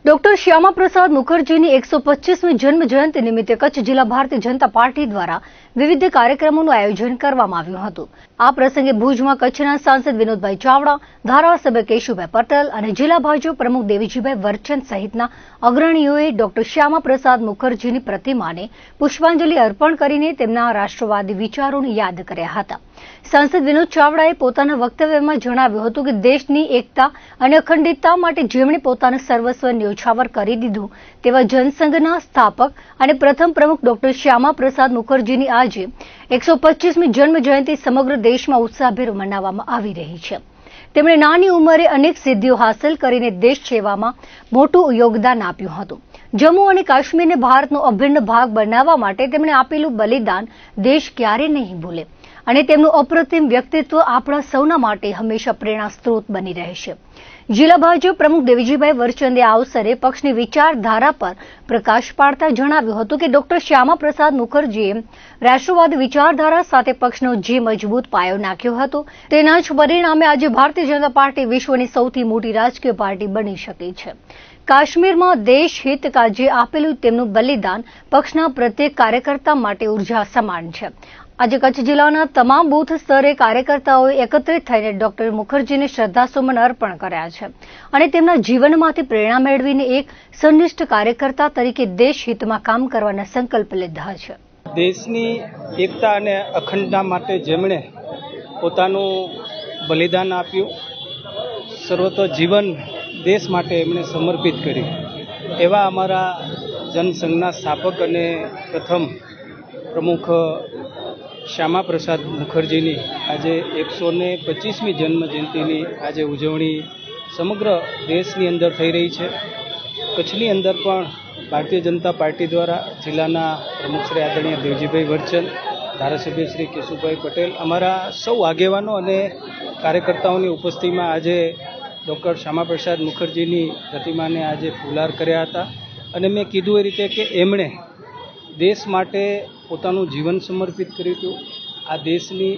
Doctor Shyama Prasad મુખર્જીની 125મી જન્મ જયંતિ નિમિત્તે કચ્છ જિલ્લા ભારતીય જનતા પાર્ટી દ્વારા વિવિધ કાર્યક્રમોનું આયોજન કરવામાં આવ્યું હતું। આ પ્રસંગે ભુજમાં કચ્છના સાંસદ વિનોદભાઈ ચાવડા, ધારાસભ્ય કેશુભાઈ પટેલ અને જિલ્લા ભાજપ પ્રમુખ દેવીજીભાઈ વરચંદ સહિતના અગ્રણીઓએ ડોક્ટર શ્યામા પ્રસાદ મુખર્જીની પ્રતિમાને પુષ્પાંજલિ અર્પણ કરીને તેમના રાષ્ટ્રવાદી વિચારોને યાદ કર્યા હતા। સાંસદ વિનોદ ચાવડાએ પોતાના વક્તવ્યમાં જણાવ્યું હતું કે દેશની એકતા અને અખંડિતતા માટે જેમણે પોતાનું સર્વસ્વ ન્યોછાવર કરી દીધું તેવા જનસંઘના સ્થાપક અને પ્રથમ પ્રમુખ ડોક્ટર શ્યામા પ્રસાદ મુખર્જીની આજે 125મી જન્મ જયંતિ સમગ્ર દેશમાં ઉત્સાહભેર મનાવવામાં આવી રહી છે। તેમણે નાની ઉંમરે અનેક સિદ્ધિઓ હાંસલ કરીને દેશ સેવામાં મોટું યોગદાન આપ્યું હતું। જમ્મુ અને કાશ્મીરને ભારતનો અભિન્ન ભાગ બનાવવા માટે તેમણે આપેલું બલિદાન દેશ ક્યારેય નહીં ભૂલે અને તેમનું અપ્રતિમ વ્યક્તિત્વ આપણા સૌના માટે હંમેશા પ્રેરણા સ્ત્રોત બની રહેશે। જિલ્લા ભાજપ પ્રમુખ દેવીજીભાઈ વરચંદે આ અવસરે પક્ષની વિચારધારા પર પ્રકાશ પાડતા જણાવ્યું હતું કે ડોક્ટર શ્યામા પ્રસાદ મુખર્જીએ રાષ્ટ્રવાદી વિચારધારા સાથે પક્ષનો જે મજબૂત પાયો નાખ્યો હતો તેના જ પરિણામે આજે ભારતીય જનતા પાર્ટી વિશ્વની સૌથી મોટી રાજકીય પાર્ટી બની શકી છે। કાશ્મીરમાં દેશ હિત કાજે આપેલું તેમનું બલિદાન પક્ષના પ્રત્યેક કાર્યકર્તા માટે ઉર્જા સમાન છે। આજે કચ્છ જિલ્લાના તમામ બૂથ સ્તરે કાર્યકર્તાઓએ એકત્રિત થઈને ડોક્ટર મુખર્જીને શ્રદ્ધાસુમન અર્પણ કર્યા છે અને તેમના જીવનમાંથી પ્રેરણા મેળવીને એક સંનિષ્ઠ કાર્યકર્તા તરીકે દેશ હિતમાં કામ કરવાના સંકલ્પ લીધા છે। દેશની એકતા અને અખંડતા માટે જેમણે પોતાનું બલિદાન આપ્યું, સર્વતો જીવન દેશ માટે એમણે સમર્પિત કર્યું, એવા અમારા જનસંઘના સ્થાપક અને પ્રથમ પ્રમુખ શ્યામા પ્રસાદ મુખર્જીની આજે 125મી જન્મ જયંતિની આજે ઉજવણી સમગ્ર દેશની અંદર થઈ રહી છે। કચ્છની અંદર પણ ભારતીય જનતા પાર્ટી દ્વારા જિલ્લાના પ્રમુખ શ્રી આદરણીય દેવજીભાઈ વરચંદ, ધારાસભ્ય શ્રી કેશુભાઈ પટેલ, અમારા સૌ આગેવાનો અને કાર્યકર્તાઓની ઉપસ્થિતિમાં આજે ડૉક્ટર શ્યામા પ્રસાદ મુખર્જીની પ્રતિમાને આજે ફુલહાર કર્યા હતા અને મેં કીધું એ રીતે કે એમણે દેશ માટે પોતાનું જીવન સમર્પિત કર્યું હતું। આ દેશની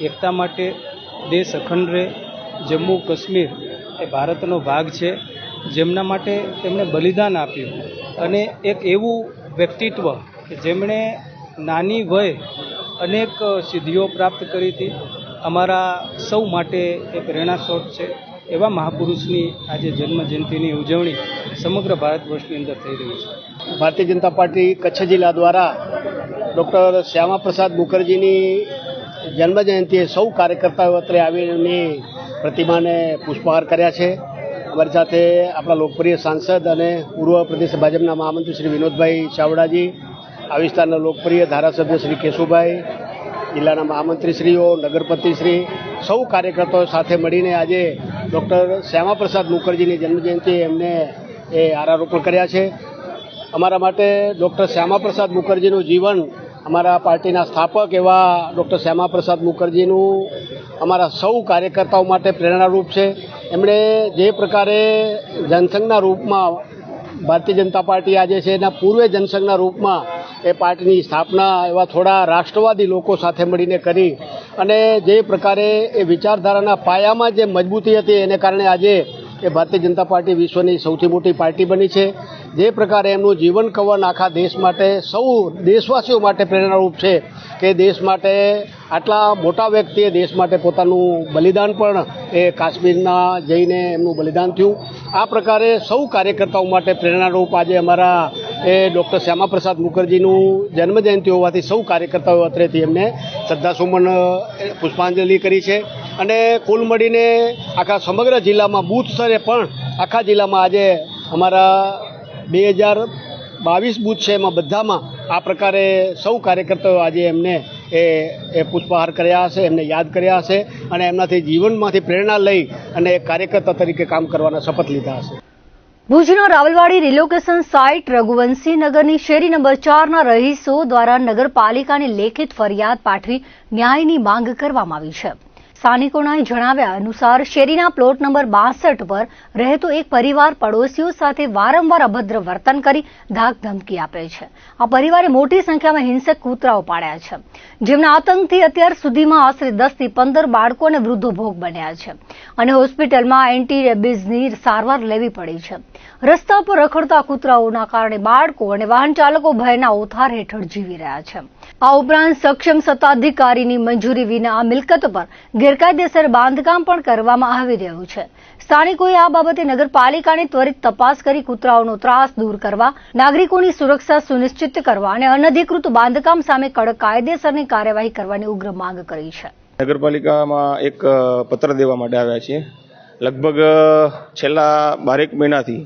એકતા માટે, દેશ અખંડ રહે, જમ્મુ કાશ્મીર એ ભારતનો ભાગ છે, જેમના માટે તેમણે બલિદાન આપ્યું અને એક એવું વ્યક્તિત્વ કે જેમણે નાની વયે અનેક સિદ્ધિઓ પ્રાપ્ત કરી હતી, અમારા સૌ માટે એ પ્રેરણા સ્ત્રોત છે। એવા મહાપુરુષની આજે જન્મ જયંતિની ઉજવણી સમગ્ર ભારત વર્ષની અંદર થઈ રહી છે। ભારતીય જનતા પાર્ટી કચ્છ જિલ્લા દ્વારા ડૉક્ટર શ્યામા પ્રસાદ મુખર્જીની જન્મજયંતિએ સૌ કાર્યકર્તાઓ અત્રે આવીને પ્રતિમાને પુષ્પહાર કર્યા છે। અમારી સાથે આપણા લોકપ્રિય સાંસદ અને પૂર્વ પ્રદેશ ભાજપના મહામંત્રી શ્રી વિનોદભાઈ ચાવડાજી, આ વિસ્તારના લોકપ્રિય ધારાસભ્ય શ્રી કેશુભાઈ, જિલ્લાના મહામંત્રીશ્રીઓ, નગરપતિશ્રી, સૌ કાર્યકર્તાઓ સાથે મળીને આજે ડૉક્ટર શ્યામા પ્રસાદ મુખર્જીની જન્મજયંતિએ એમને હારારોપણ કર્યા છે। અમારા માટે ડૉક્ટર શ્યામા પ્રસાદ મુખર્જીનું જીવન, અમારા પાર્ટીના સ્થાપક એવા ડૉક્ટર શ્યામા પ્રસાદ મુખર્જીનું અમારા સૌ કાર્યકર્તાઓ માટે પ્રેરણારૂપ છે। એમણે જે પ્રકારે જનસંઘના રૂપમાં ભારતીય જનતા પાર્ટી આજે છે એના પૂર્વે જનસંઘના રૂપમાં એ પાર્ટીની સ્થાપના એવા થોડા રાષ્ટ્રવાદી લોકો સાથે મળીને કરી અને જે પ્રકારે એ વિચારધારાના પાયામાં જે મજબૂતી હતી એને કારણે આજે એ ભારતીય જનતા પાર્ટી વિશ્વની સૌથી મોટી પાર્ટી બની છે। જે પ્રકારે એમનું જીવન કવન આખા દેશ માટે, સૌ દેશવાસીઓ માટે પ્રેરણારૂપ છે કે દેશ માટે આટલા મોટા વ્યક્તિએ દેશ માટે પોતાનું બલિદાન પણ એ કાશ્મીરના જઈને એમનું બલિદાન થયું। આ પ્રકારે સૌ કાર્યકર્તાઓ માટે પ્રેરણારૂપ આજે અમારા એ ડૉક્ટર શ્યામા પ્રસાદ મુખર્જીનું જન્મજયંતિ હોવાથી સૌ કાર્યકર્તાઓ અત્રેથી એમને શ્રદ્ધાસુમન પુષ્પાંજલિ કરી છે અને કુલ મળીને આખા સમગ્ર જિલ્લામાં બૂથ સ્તરે પણ આખા જિલ્લામાં આજે અમારા 2022 બૂથ છે એમાં બધામાં આ પ્રકારે સૌ કાર્યકર્તાઓ આજે એમને એ પુષ્પહાર કર્યા હશે, એમને યાદ કર્યા હશે અને એમનાથી જીવનમાંથી પ્રેરણા લઈ અને કાર્યકર્તા તરીકે કામ કરવાના શપથ લીધા હશે। ભુજના રાવલવાડી રિલોકેશન સાઇટ રઘુવંશી નગરની શેરી નંબર 4ના રહીશો દ્વારા નગરપાલિકાની લેખિત ફરિયાદ પાઠવી ન્યાયની માંગ કરવામાં આવી છે। સ્થાનિકોના જણાવ્યા અનુસાર શેરીના પ્લોટ નંબર 62 પર રહેતો એક પરિવાર પડોશીઓ સાથે વારંવાર અભદ્ર વર્તન કરી ધાક ધમકી આપે છે। આ પરિવારે મોટી સંખ્યામાં હિંસક કૂતરાઓ પાળ્યા છે, જેમના આતંકથી અત્યાર સુધીમાં આશરે 10 થી 15 બાળકો અને વૃદ્ધો ભોગ બન્યા છે। અને હોસ્પિટલમાં એન્ટી રેબીઝની સારવાર લેવી પડી છે. રસ્તા પર રખડતા કૂતરાઓના કારણે બાળકો અને વાહન ચાલકો ભયના ઓથાર હેઠળ જીવી રહ્યા છે. આ ઉપરાંત સક્ષમ સત્તાધિકારીની મંજૂરી વિના આ મિલકત પર ગેરકાયદેસર બાંધકામ પણ કરવામાં આવી રહ્યું છે. સ્થાનિકોએ આ બાબતે નગરપાલિકાને ત્વરિત તપાસ કરી કૂતરાઓનો ત્રાસ દૂર કરવા, નાગરિકોની સુરક્ષા સુનિશ્ચિત કરવા અને અનધિકૃત બાંધકામ સામે કડક કાયદેસરની કાર્યવાહી કરવાની ઉગ્ર માંગ કરી છે. નગરપાલિકામાં એક પત્ર દેવા માટે આવ્યા છીએ. લગભગ છેલ્લા 12 મહિનાથી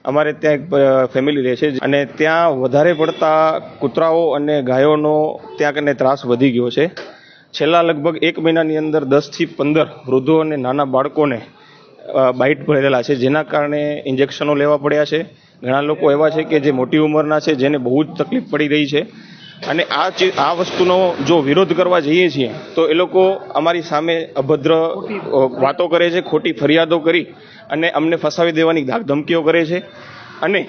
અમારે ત્યાં એક ફેમિલી રહે છે અને ત્યાં વધારે પડતા કૂતરાઓ અને ગાયોનો ત્યાં કને ત્રાસ વધી ગયો છે. છેલ્લા લગભગ 1 મહિનાની અંદર 10 થી 15 વૃદ્ધો અને નાના બાળકોને બાઇટ ભરેલા છે, જેના કારણે ઇન્જેક્શનો લેવા પડ્યા છે. ઘણા લોકો એવા છે કે જે મોટી ઉંમરના છે, જેને બહુ જ તકલીફ પડી રહી છે. અને આ વસ્તુનો જો વિરોધ કરવા જઈએ છીએ તો એ લોકો અમારી સામે અભદ્ર વાતો કરે છે, ખોટી ફરિયાદો કરી અને અમને ફસાવી દેવાની ધમકીઓ કરે છે. અને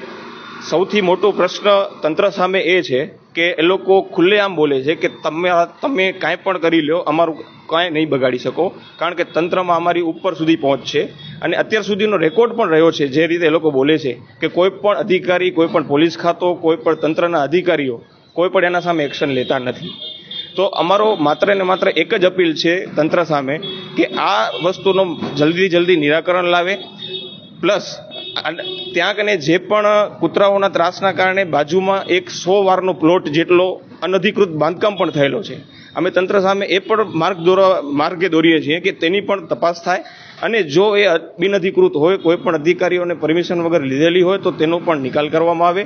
સૌથી મોટો પ્રશ્ન તંત્ર સામે એ છે કે એ લોકો ખુલ્લેઆમ બોલે છે કે તમે કાંઈ પણ કરી લો, અમારું કાંઈ નહીં બગાડી શકો, કારણ કે તંત્રમાં અમારી ઉપર સુધી પહોંચ છે. અને અત્યાર સુધીનો રેકોર્ડ પણ રહ્યો છે, જે રીતે એ લોકો બોલે છે કે કોઈ પણ અધિકારી, કોઈ પણ પોલીસ ખાતો, કોઈ પણ તંત્રના અધિકારીઓ કોઈ પણ એના સામે એક્શન લેતા નથી. તો અમારો માત્ર ને માત્ર એક જ અપીલ છે તંત્ર સામે કે આ વસ્તુનો જલ્દી નિરાકરણ લાવે. પ્લસ ત્યાં કને જે પણ કૂતરાઓના ત્રાસના કારણે બાજુમાં એક 100 વારનો પ્લોટ જેટલો અનધિકૃત બાંધકામ પણ થયેલો છે. અમે તંત્ર સામે એ પણ માર્ગે દોરીએ છીએ કે તેની પણ તપાસ થાય અને જો એ બિનઅધિકૃત હોય, કોઈ પણ અધિકારીઓને પરમિશન વગર લીધેલી હોય તો તેનો પણ નિકાલ કરવામાં આવે.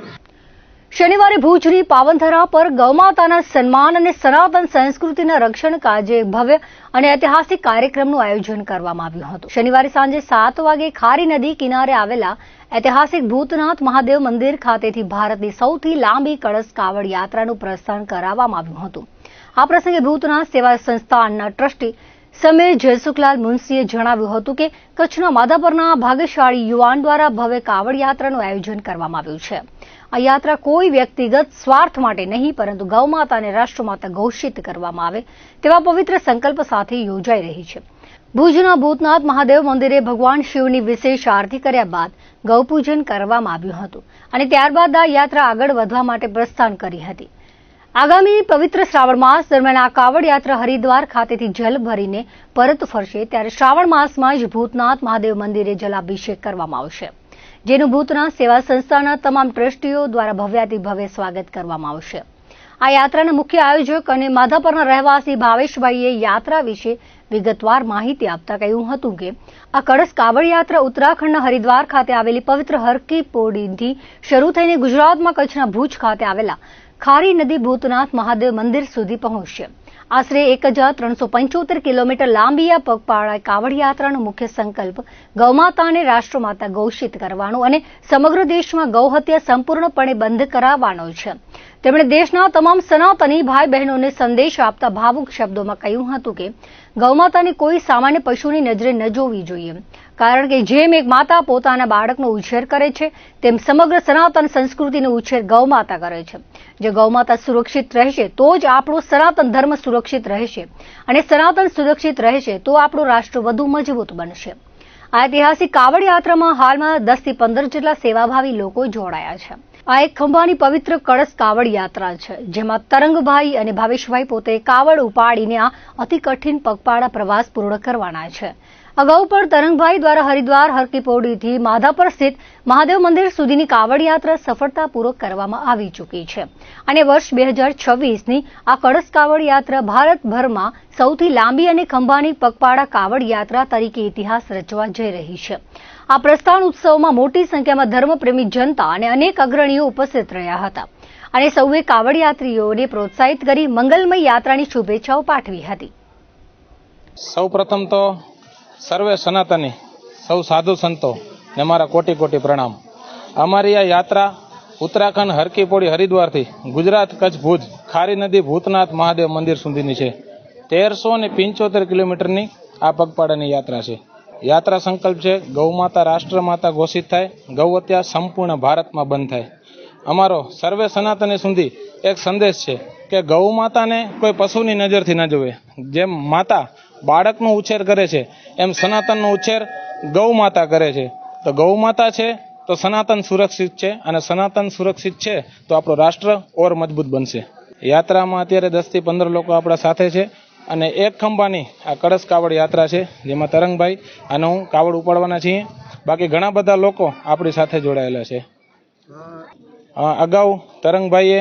શનિવારે ભુજની પાવનધરા પર ગૌમાતાના સન્માન અને સનાતન સંસ્કૃતિના રક્ષણ કાજે ભવ્ય અને ઐતિહાસિક કાર્યક્રમનું આયોજન કરવામાં આવ્યું હતું. શનિવારે સાંજે 7 વાગે ખારી નદી કિનારે આવેલા ઐતિહાસિક ભૂતનાથ મહાદેવ મંદિર ખાતેથી ભારતની સૌથી લાંબી કળશ કાવડ યાત્રાનું પ્રસ્થાન કરાવવામાં આવ્યું હતું. આ પ્રસંગે ભૂતનાથ સેવા સંસ્થાનના ટ્રસ્ટી સમીર જયસુખલાલ મુનશીએ જણાવ્યું હતું કે કચ્છના માધાપરના ભાગ્યશાળી યુવાન દ્વારા ભવ્ય કાવડ યાત્રાનું આયોજન કરવામાં આવ્યું છે. આ યાત્રા કોઈ વ્યક્તિગત સ્વાર્થ માટે નહીં, પરંતુ ગૌમાતાને રાષ્ટ્રમાતા ઘોષિત કરવામાં આવે તેવા પવિત્ર સંકલ્પ સાથે યોજાઈ રહી છે. ભુજના ભૂતનાથ મહાદેવ મંદિરે ભગવાન શિવની વિશેષ આરતી કર્યા બાદ ગૌપૂજન કરવામાં આવ્યું હતું અને ત્યારબાદ આ યાત્રા આગળ વધવા માટે પ્રસ્થાન કરી હતી. આગામી પવિત્ર શ્રાવણ માસ દરમિયાન આ કાવડ યાત્રા હરિદ્વાર ખાતેથી જલ ભરીને પરત ફરશે, ત્યારે શ્રાવણ માસમાં જ ભૂતનાથ મહાદેવ મંદિરે જલાભિષેક કરવામાં આવશે, જેનું ભૂતનાથ સેવા સંસ્થાના તમામ ટ્રસ્ટીઓ દ્વારા ભવ્યાતિ ભવ્ય સ્વાગત કરવામાં આવશે. આ યાત્રાના મુખ્ય આયોજક અને માધાપરના રહેવાસી ભાવેશભાઈએ યાત્રા વિશે વિગતવાર માહિતી આપતા કહ્યું હતું કે આ કળશ કાવડ યાત્રા ઉત્તરાખંડના હરિદ્વાર ખાતે આવેલી પવિત્ર હરકી પૌડીથી શરૂ થઈને ગુજરાતમાં કચ્છના ભુજ ખાતે આવેલા ખારી નદી ભૂતનાથ મહાદેવ મંદિર સુધી પહોંચશે. આશરે 1375 કિલોમીટર લાંબી આ પગપાળા કાવડ યાત્રાનો મુખ્ય સંકલ્પ ગૌમાતાને રાષ્ટ્રમાતા ઘોષિત કરવાનો અને સમગ્ર દેશમાં ગૌહત્યા સંપૂર્ણપણે બંધ કરાવવાનો છે. તેમણે દેશના તમામ સનાતની ભાઈ બહેનોને સંદેશ આપતા ભાવુક શબ્દોમાં કહ્યું હતું કે ગૌમાતાને કોઈ સામાન્ય પશુની નજરે ન જોવી જોઈએ, કારણ કે જેમ એક માતા પોતાના બાળકનો ઉછેર કરે છે, તેમ સમગ્ર સનાતન સંસ્કૃતિનો ઉછેર ગૌમાતા કરે છે. જો ગૌમાતા સુરક્ષિત રહેશે તો જ આપણો સનાતન ધર્મ સુરક્ષિત રહેશે, અને સનાતન સુરક્ષિત રહેશે તો આપણું રાષ્ટ્ર વધુ મજબૂત બનશે. આ ઐતિહાસિક કાવડ યાત્રામાં હાલમાં 10 થી 15 જેટલા સેવાભાવી લોકો જોડાયા છે. આ એક ખંભાની પવિત્ર કળશ કાવડ યાત્રા છે, જેમાં તરંગભાઈ અને ભાવેશભાઈ પોતે કાવડ ઉપાડીને આ અતિ કઠિન પગપાળા પ્રવાસ પૂર્ણ કરવાના છે. અગાઉ પણ તરંગભાઈ દ્વારા હરિદ્વાર હરકી પૌડીથી માધાપર સ્થિત મહાદેવ મંદિર સુધીની કાવડ યાત્રા સફળતાપૂર્વક કરવામાં આવી ચૂકી છે અને વર્ષ 2026ની આ કળશ કાવડ યાત્રા ભારતભરમાં સૌથી લાંબી અને ખંભાની પગપાળા કાવડ યાત્રા તરીકે ઇતિહાસ રચવા જઈ રહી છે. આ પ્રસ્થાન ઉત્સવમાં મોટી સંખ્યામાં ધર્મપ્રેમી જનતા અને અનેક અગ્રણીઓ ઉપસ્થિત રહ્યા હતા અને સૌએ કાવડ યાત્રીઓને પ્રોત્સાહિત કરી મંગલમય યાત્રાની શુભેચ્છાઓ પાઠવી હતી. સૌપ્રથમ તો સર્વે સનાતની, સૌ સાધુ સંતો ને મારા કોટી કોટી પ્રણામ. અમારી આ યાત્રા ઉત્તરાખંડ હરકી પૌડી હરિદ્વારથી ગુજરાત કચ્છ ભુજ ખારી નદી ભૂતનાથ મહાદેવ મંદિર સુધીની છે. 1375 કિલોમીટરની આ પગપાળાની યાત્રા છે. યાત્રા સંકલ્પ છે ગૌમાતા રાષ્ટ્રમાતા ઘોષિત થાય, ગૌહત્યા સંપૂર્ણ ભારતમાં બંધ થાય. અમારો સર્વે સનાતની સુધી એક સંદેશ છે કે ગૌ માતાને કોઈ પશુની નજરથી ન જોવે. જેમ માતા બાળકનો ઉછેર કરે છે એમ સનાતનનો ઉછેર ગૌ માતા કરે છે. તો ગૌ માતા છે તો સનાતન સુરક્ષિત છે, અને સનાતન સુરક્ષિત છે તો આપણો રાષ્ટ્ર ઓર મજબૂત બનશે. યાત્રામાં અત્યારે 10 થી 15 લોકો આપણા સાથે છે, અને એક ખંભાની આ કળશ કાવડ યાત્રા છે, જેમાં તરંગભાઈ અને હું કાવડ ઉપાડવાના છીએ. બાકી ઘણા બધા લોકો આપણી સાથે જોડાયેલા છે. અગાઉ તરંગભાઈએ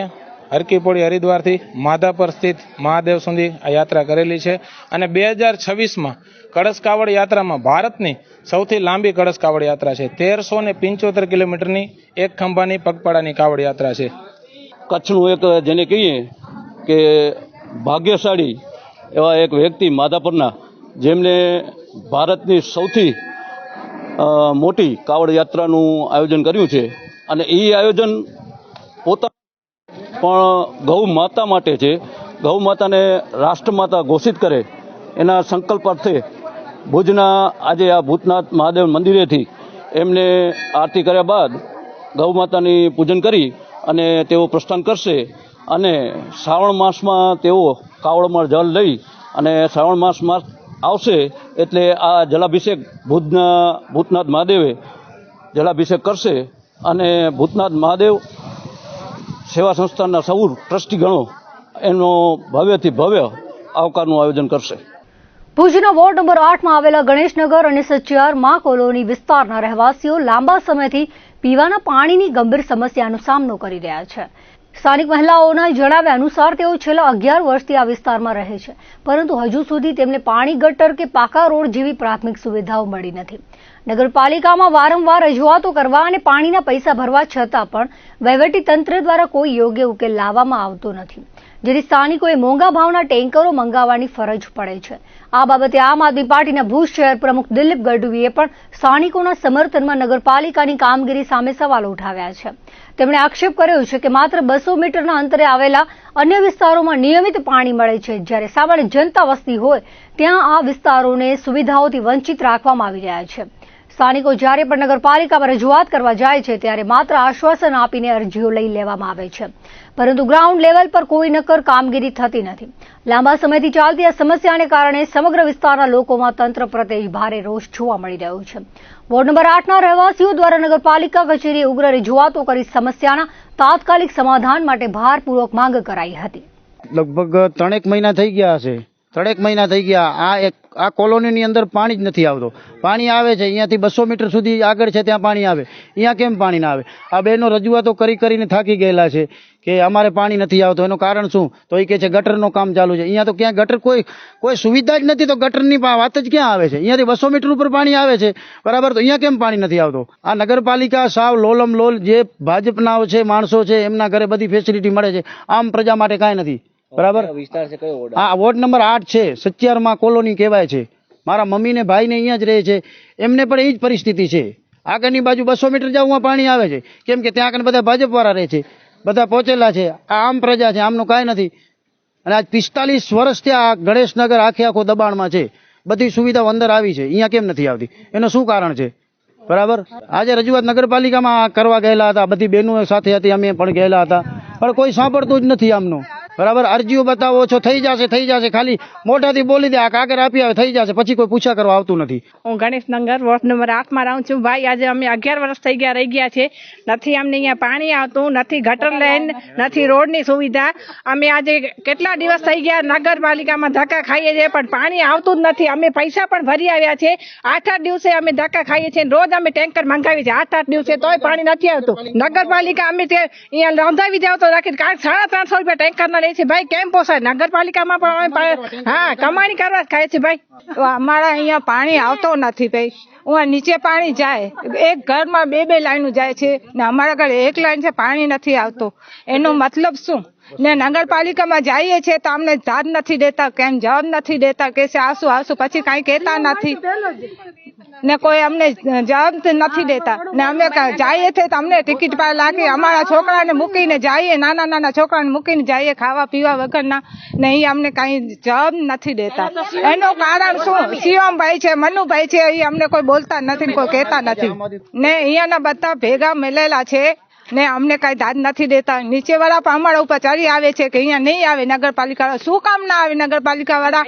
હરકીપોડી હરિદ્વારથી માધાપર સ્થિત મહાદેવ સુધી આ યાત્રા કરેલી છે, અને 2026માં કળશ કાવડ યાત્રામાં ભારતની સૌથી લાંબી કળશ કાવડ યાત્રા છે. 1375 કિલોમીટરની એક ખંભાની પગપાળાની કાવડ યાત્રા છે. કચ્છનું એક જેને કહીએ કે ભાગ્યશાળી એવા એક વ્યક્તિ માધાપરના, જેમને ભારતની સૌથી મોટી કાવડ યાત્રાનું આયોજન કર્યું છે. અને એ આયોજન પોતા પણ ગૌ માતા માટે છે. ગૌ માતાને રાષ્ટ્રમાતા ઘોષિત કરે એના સંકલ્પ અર્થે ભુજના આજે આ ભૂતનાથ મહાદેવ મંદિરેથી એમને આરતી કર્યા બાદ ગૌ માતાની પૂજન કરી અને તેઓ પ્રસ્થાન કરશે. અને શ્રાવણ માસમાં તેઓ કાવડમાં જળ લઈ અને શ્રાવણ માસમાં આવશે એટલે આ જલાભિષેક ભૂતનાથ મહાદેવે જલાભિષેક કરશે. અને ભૂતનાથ મહાદેવ સેવા સંસ્થાના સૌ ટ્રસ્ટીગણો એનો ભવ્યથી ભવ્ય આવકારનું આયોજન કરશે. ભુજના વોર્ડ નંબર 8માં આવેલા ગણેશનગર અને સચિયાર મા કોલોની વિસ્તારના રહેવાસીઓ લાંબા સમયથી પીવાના પાણીની ગંભીર સમસ્યાનો સામનો કરી રહ્યા છે. સ્થાનિક મહિલાઓના જણાવ્યા અનુસાર તેઓ છેલ્લા 11 વર્ષથી આ વિસ્તારમાં રહે છે, પરંતુ હજુ સુધી તેમને પાણી, ગટર કે પાકા રોડ જેવી પ્રાથમિક સુવિધાઓ મળી નથી. નગરપાલિકામાં વારંવાર રજૂઆતો કરવા અને પાણીના પૈસા ભરવા છતાં પણ વહીવટી તંત્ર દ્વારા કોઈ યોગ્ય ઉકેલ લાવવામાં આવતો નથી, જેથી સ્થાનિકોએ મોંઘા ભાવના ટેન્કરો મંગાવવાની ફરજ પડે છે. આ બાબતે આમ આદમી પાર્ટીના ભુજ શહેર પ્રમુખ દિલીપ ગઢવીએ પણ સ્થાનિકોના સમર્થનમાં નગરપાલિકાની કામગીરી સામે સવાલો ઉઠાવ્યા છે. તેમણે આક્ષેપ કર્યો છે કે માત્ર 200 મીટરના અંતરે આવેલા અન્ય વિસ્તારોમાં નિયમિત પાણી મળે છે, જ્યારે સામાન્ય જનતા વસતી હોય ત્યાં આ વિસ્તારોને સુવિધાઓથી વંચિત રાખવામાં આવી રહ્યા છે. સ્થાનિકો જ્યારે પણ નગરપાલિકામાં રજૂઆત કરવા જાય છે ત્યારે માત્ર આશ્વાસન આપીને અરજીઓ લઈ લેવામાં આવે છે, પરંતુ ગ્રાઉન્ડ લેવલ પર કોઈ નક્કર કામગીરી થતી નથી. લાંબા સમયથી ચાલતી આ સમસ્યાને કારણે સમગ્ર વિસ્તારના લોકોમાં તંત્ર પ્રત્યે ભારે રોષ જોવા મળી રહ્યો છે. વોર્ડ નંબર 8ના રહેવાસીઓ દ્વારા નગરપાલિકા કચેરીએ ઉગ્ર રજૂઆતો કરી સમસ્યાના તાત્કાલિક સમાધાન માટે ભારપૂર્વક માંગ કરાઈ હતી. લગભગ 3 મહિના થઈ ગયા હશે. 3 મહિના થઈ ગયા. આ કોલોનીની અંદર પાણી જ નથી આવતો. પાણી આવે છે અહીંયાથી 200 મીટર સુધી આગળ છે ત્યાં પાણી આવે, અહીંયા કેમ પાણી ના આવે? આ બહેનો રજૂઆતો કરીને થાકી ગયેલા છે કે અમારે પાણી નથી આવતું. એનું કારણ શું? તો એ કહે છે ગટરનું કામ ચાલુ છે. અહીંયા તો ક્યાં ગટર કોઈ સુવિધા જ નથી, તો ગટરની વાત જ ક્યાં આવે છે? અહીંયાથી 200 મીટર ઉપર પાણી આવે છે, બરાબર, તો અહીંયા કેમ પાણી નથી આવતો? આ નગરપાલિકા સાવ લોલમ લોલ, જે ભાજપના છે માણસો છે એમના ઘરે બધી ફેસિલિટી મળે છે, આમ પ્રજા માટે કાંઈ નથી, બરાબર. હા, વોર્ડ નંબર 8 છે, સચ્યારમાં કોલોની કહેવાય છે. મારા મમ્મી ને ભાઈ ને અહીંયા જ રહે છે, એમને પણ એ જ પરિસ્થિતિ છે. આગળની બાજુ 200 મીટર જવું પાણી આવે છે, કેમ કે ત્યાં આગળ બધા ભાજપ વાળા રહે છે, બધા પહોંચેલા છે. આ આમ પ્રજા છે, આમનું કાંઈ નથી. અને આજ 45 વર્ષથી આ ગણેશનગર આખો દબાણમાં છે. બધી સુવિધાઓ અંદર આવી છે, અહીંયા કેમ નથી આવતી? એનું શું કારણ છે? બરાબર. આજે રજૂઆત નગરપાલિકામાં કરવા ગયેલા હતા, બધી બહેનો સાથે હતી, અમે પણ ગયેલા હતા, પણ કોઈ સાંભળતું જ નથી આમનું. બરાબર. અરજીઓ બતાવો છો, થઈ જશે, ખાલી મોઢાથી બોલી દે, આ કાગળ આપી આવે, થઈ જશે, પછી કોઈ પૂછા કરવા આવતું નથી. હું ગણેશનગર વોર્ડ નંબર 8માં રહું છું. ભાઈ, આજે અમે 11 વર્ષ થઈ ગયા રહી ગયા છે. નથી અમને અહીંયા પાણી આવતું, નથી ગટર લાઈન, નથી રોડની સુવિધા. અમે આજે કેટલા દિવસ થઈ ગયા નગરપાલિકામાં ધક્કા ખાઈએ છીએ, પણ પાણી આવતું જ નથી. અમે પૈસા પણ ભરી આવ્યા છે. 8 દિવસે અમે ધક્કા ખાઈએ છીએ, રોજ અમે ટેન્કર મંગાવીએ છીએ 8 દિવસે, તોય પાણી નથી આવતું. નગરપાલિકા અમે અહીંયા નોંધાવી જાવ તો રાખી 350 રૂપિયા ટેન્કરના છે. ભાઈ, કેમ પોસાય? નગરપાલિકામાં પણ હા કમાણી કરવા જ ખાય છે. ભાઈ, અમારા અહીંયા પાણી આવતો નથી. ભાઈ, હું નીચે પાણી જાય, એક ઘરમાં 2 લાઈનો જાય છે ને અમારા ઘરે 1 લાઈન છે, પાણી નથી આવતો. એનો મતલબ શું? ને નગરપાલિકામાં જઈએ છીએ તો અમને ધાર નથી દેતા, કેમ જવાબ નથી દેતા, કે છે આવશું, પછી કાંઈ કહેતા નથી ને કોઈ અમને જવાબ નથી દેતા. ને અમે જઈએ છીએ તો અમને ટિકિટ પર લાગે, અમારા છોકરાને મૂકીને જઈએ, નાના છોકરાને મૂકીને જઈએ ખાવા પીવા વગરના, ને અહીં અમને કાંઈ જવાબ નથી દેતા. એનું કારણ શું? શિવમભાઈ છે, મનુભાઈ છે, એ અમને કોઈ બોલતા નથી, કોઈ કહેતા નથી. ને અહીંયાના બધા ભેગા મળેલા છે, ને અમને કાંઈ દાદ નથી દેતા. નીચેવાળા પણ અમારા ઉપર ચડી આવે છે કે અહીંયા નહીં આવે નગરપાલિકા. શું કામ ના આવે નગરપાલિકા વાળા?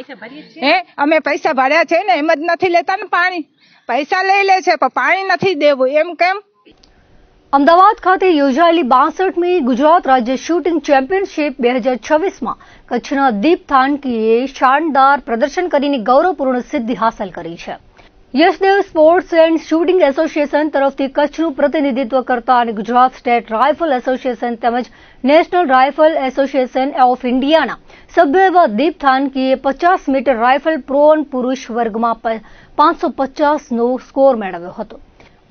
અમે પૈસા ભર્યા છે ને, એમ જ નથી લેતા ને પાણી. પૈસા લઈ લે છે પણ પાણી નથી દેવું, એમ કેમ? અમદાવાદ ખાતે યોજાયેલી 62મી ગુજરાત રાજ્ય શૂટિંગ ચેમ્પિયનશિપ 2026માં કચ્છના દીપ થાનકીએ શાનદાર પ્રદર્શન કરીને ગૌરવપૂર્ણ સિદ્ધિ હાંસલ કરી છે. યશદેવ સ્પોર્ટ્સ એન્ડ શૂટિંગ એસોસિએશન તરફથી કચ્છનું પ્રતિનિધિત્વ કરતા અને ગુજરાત સ્ટેટ રાઇફલ એસોસિએશન તેમજ નેશનલ રાઇફલ એસોસિએશન ઓફ ઇન્ડિયાના સભ્ય એવા દીપ થાનકીએ 50 મીટર રાઇફલ પ્રો અને પુરુષ વર્ગમાં 550નો સ્કોર મેળવ્યો હતો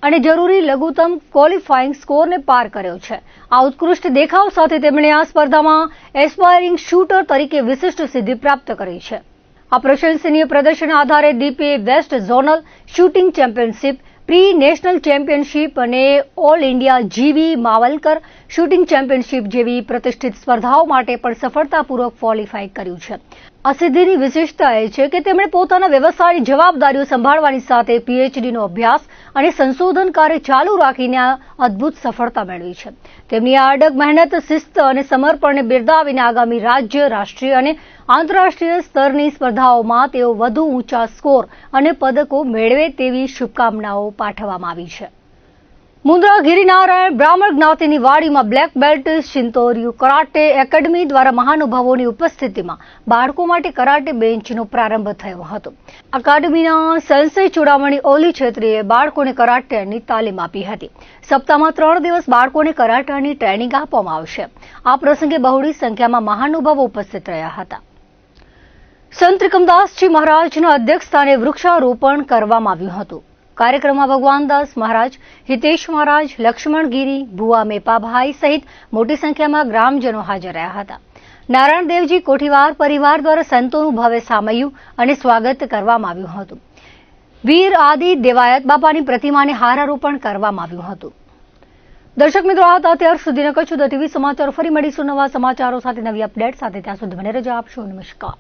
અને જરૂરી લઘુત્તમ ક્વોલિફાઇંગ સ્કોરને પાર કર્યો છે. આ ઉત્કૃષ્ટ દેખાવ સાથે તેમણે આ સ્પર્ધામાં એસ્પાયરિંગ શૂટર તરીકે વિશિષ્ટ સિદ્ધિ પ્રાપ્ત કરી છે. આ પ્રશંસનીય પ્રદર્શનના આધારે દીપે west zonal shooting championship, pre national championship અને all India GV Mavalankar shooting championship જેવી પ્રતિષ્ઠિત સ્પર્ધાઓ માટે પણ સફળતાપૂર્વક ક્વોલિફાય કર્યું છે. આ સિદ્ધિની વિશેષતા એ છે કે તેમણે પોતાના વ્યવસાયની જવાબદારીઓ સંભાળવાની સાથે પીએચડીનો અભ્યાસ અને સંશોધન કાર્ય ચાલુ રાખીને આ અદ્ભુત સફળતા મેળવી છે. તેમની આ અડગ મહેનત, શિસ્ત અને સમર્પણને બિરદાવીને આગામી રાજ્ય, રાષ્ટ્રીય અને આંતરરાષ્ટ્રીય સ્તરની સ્પર્ધાઓમાં તેઓ વધુ ઊંચા સ્કોર અને પદકો મેળવે તેવી શુભકામનાઓ પાઠવવામાં આવી છે. મુન્દ્રા ગિરિનારાયણ બ્રાહ્મણ જ્ઞાતિની વાડીમાં બ્લેક બેલ્ટ શિંતોર્યુ કરાટે એકેડમી દ્વારા મહાનુભાવોની ઉપસ્થિતિમાં બાળકો માટે કરાટે બેન્ચનો પ્રારંભ થયો હતો. અકાદમીના સંશય ચૂડામણી ઓલી છેત્રીએ બાળકોને કરાટેની તાલીમ આપી હતી. સપ્તાહમાં 3 દિવસ બાળકોને કરાટેની ટ્રેનિંગ આપવામાં આવશે. આ પ્રસંગે બહોળી સંખ્યામાં મહાનુભાવો ઉપસ્થિત રહ્યા હતા. સંત ત્રિકમદાસજી મહારાજના અધ્યક્ષસ્થાને વૃક્ષારોપણ કરવામાં આવ્યું હતું. કાર્યક્રમમાં ભગવાનદાસ મહારાજ, હિતેશ મહારાજ, લક્ષ્મણગીરી, ભુવા મેપાભાઈ સહિત મોટી સંખ્યામાં ગ્રામજનો હાજર રહ્યા હતા. નારાયણદેવજી કોઠીવાર પરિવાર દ્વારા સંતોનું ભવ્ય સામૈયું અને સ્વાગત કરવામાં આવ્યું હતું. વીર આદિ દેવાયત બાપાની પ્રતિમાને હારારોપણ કરવામાં આવ્યું હતું. દર્શક મિત્રો, આ હતા અત્યાર સુધીના કચ્છ ટીવી સમાચાર. ફરી મળીશું નવા સમાચારો સાથે, નવી અપડેટ સાથે. ત્યાં સુધી મને રજા આપશો. નમસ્કાર.